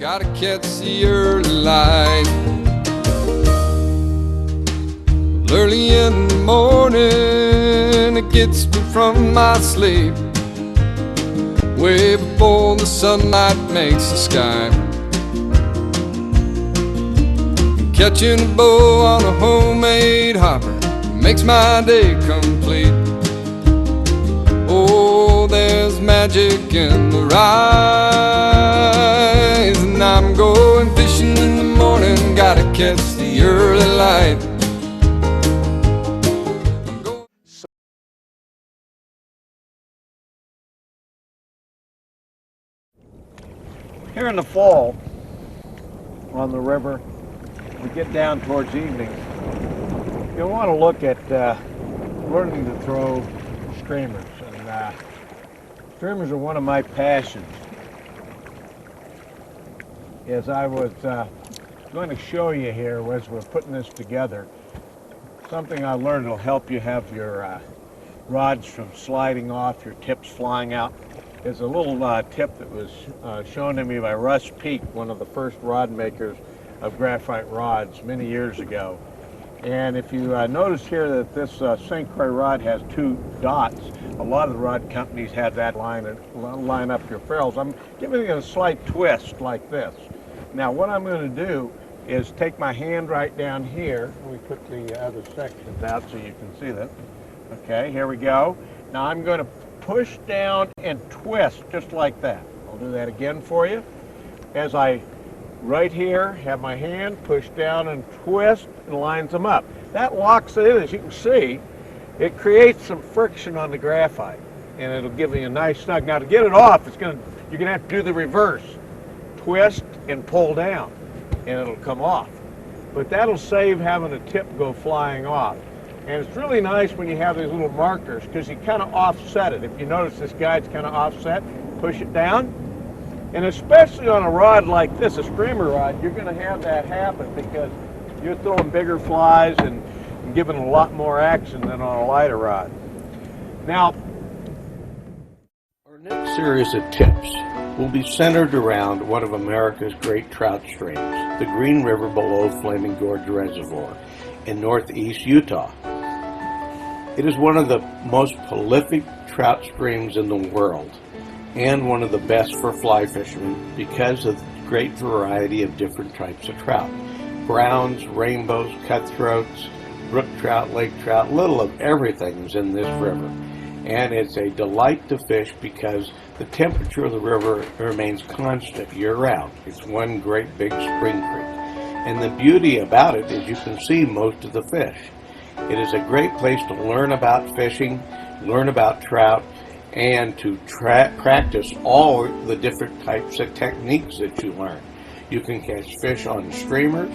Gotta catch the early light. Early in the morning, it gets me from my sleep, way before the sunlight makes the sky. Catching a bow on a homemade hopper makes my day complete. Oh, there's magic in the rise, and I'm going fishing in the morning, gotta catch the early light. Here in the fall, on the river, we get down towards evening, you'll want to look at learning to throw streamers. And streamers are one of my passions. As I was going to show you here as we're putting this together, something I learned will help you have your rods from sliding off, your tips flying out. Is a little tip that was shown to me by Russ Peak, one of the first rod makers of graphite rods many years ago. And if you notice here that this St. Croix rod has two dots, a lot of the rod companies have that line up your ferrules. I'm giving it a slight twist like this. Now what I'm going to do is take my hand right down here. We put the other sections out so you can see that. Okay, here we go. Now I'm going to push down and twist just like that. I'll do that again for you. As I right here have my hand push down and twist, and lines them up. That locks it in. As you can see, it creates some friction on the graphite, and it'll give you a nice snug. Now to get it off, you're gonna have to do the reverse. Twist and pull down, and it'll come off. But that'll save having a tip go flying off. And it's really nice when you have these little markers, because you kind of offset it. If you notice this guide's kind of offset, push it down. And especially on a rod like this, a streamer rod, you're going to have that happen because you're throwing bigger flies and giving a lot more action than on a lighter rod. Now, our next series of tips will be centered around one of America's great trout streams, the Green River below Flaming Gorge Reservoir in northeast Utah. It is one of the most prolific trout streams in the world and one of the best for fly fishermen because of the great variety of different types of trout. Browns, rainbows, cutthroats, brook trout, lake trout, little of everything is in this river. And it's a delight to fish because the temperature of the river remains constant year-round. It's one great big spring creek. And the beauty about it is you can see most of the fish. It is a great place to learn about fishing, learn about trout, and to practice all the different types of techniques that you learn. You can catch fish on streamers,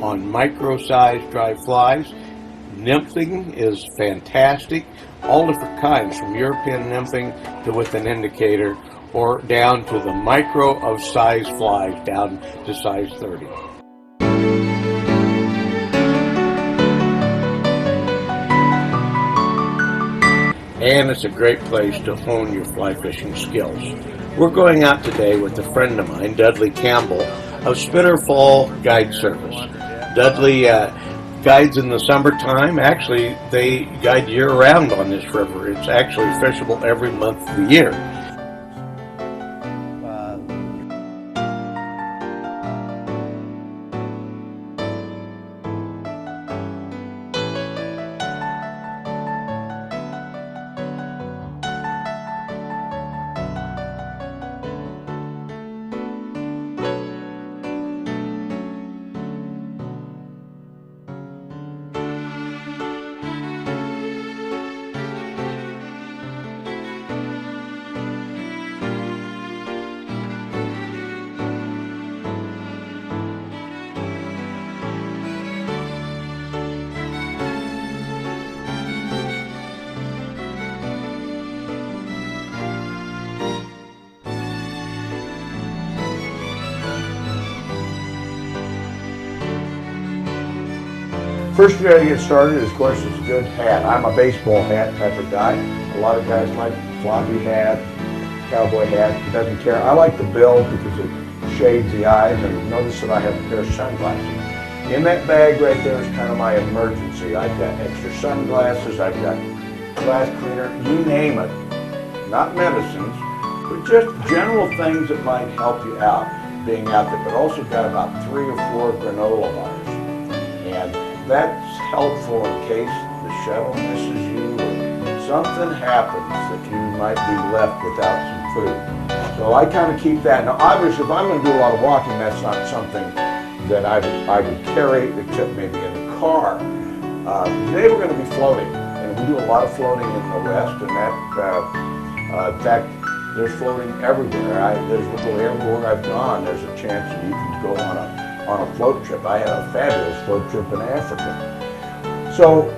on micro-sized dry flies. Nymphing is fantastic, all different kinds, from European nymphing to with an indicator, or down to the micro of size flies down to size 30. And it's a great place to hone your fly fishing skills. We're going out today with a friend of mine, Dudley Campbell, of Spitter Fall Guide Service. Dudley guides in the summertime. Actually, they guide year-round on this river. It's actually fishable every month of the year. First you gotta get started, of course, is a good hat. I'm a baseball hat type of guy. A lot of guys like floppy hat, cowboy hat, it doesn't care. I like the bill because it shades the eyes, and notice that I have a pair of sunglasses. In that bag right there is kind of my emergency. I've got extra sunglasses, I've got glass cleaner, you name it. Not medicines, but just general things that might help you out being out there. But also got about 3 or 4 granola bars. And that's helpful in case the shuttle misses you or something happens that you might be left without some food. So I kind of keep that. Now obviously if I'm going to do a lot of walking, that's not something that I would carry except maybe in the car. Today we're going to be floating, and we do a lot of floating in the West, and that, in fact, there's floating everywhere. There's little airport I've gone, there's a chance that you can go on a float trip. I had a fabulous float trip in Africa. So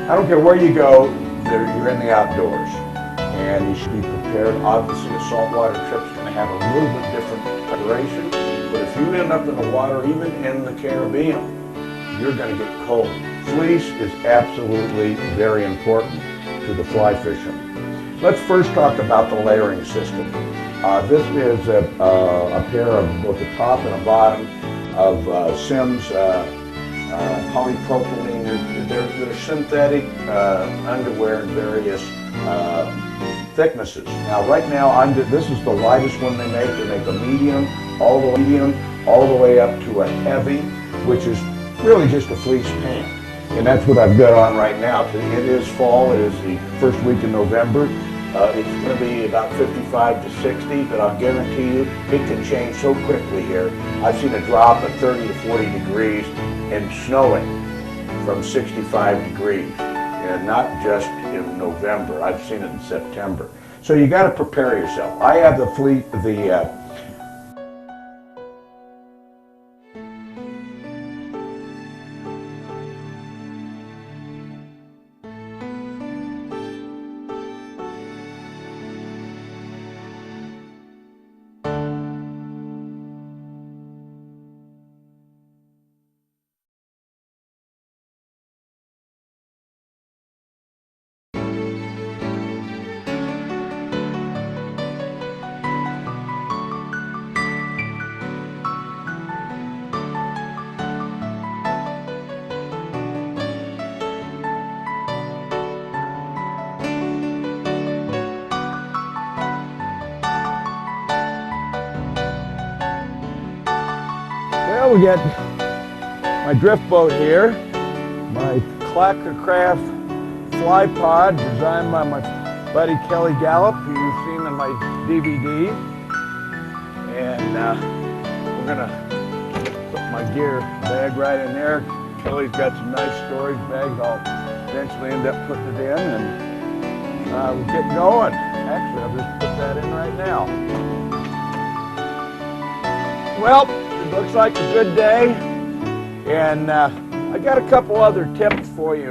I don't care where you go, you're in the outdoors, and you should be prepared. Obviously a saltwater trip's going to have a little bit different preparation, but if you end up in the water, even in the Caribbean, you're going to get cold. Fleece is absolutely very important to the fly fishing. Let's first talk about the layering system. This is a pair of both a top and a bottom of Sims polypropylene. They're synthetic underwear in various thicknesses. Now right now, this is the lightest one they make. They make a medium, all the way up to a heavy, which is really just a fleece pant. And that's what I've got on right now. It is fall, it is the first week in November. It's going to be about 55 to 60, but I'll guarantee you it can change so quickly here. I've seen a drop of 30 to 40 degrees and snowing from 65 degrees, and not just in November. I've seen it in September. So you got to prepare yourself. I have the Well, we got my drift boat here, my Clackercraft fly pod designed by my buddy Kelly Gallup, who you've seen in my DVD. And we're gonna put my gear bag right in there. Kelly's got some nice storage bags. I'll eventually end up putting it in, and we'll get going. Actually, I'll just put that in right now. Well, looks like a good day, and I got a couple other tips for you.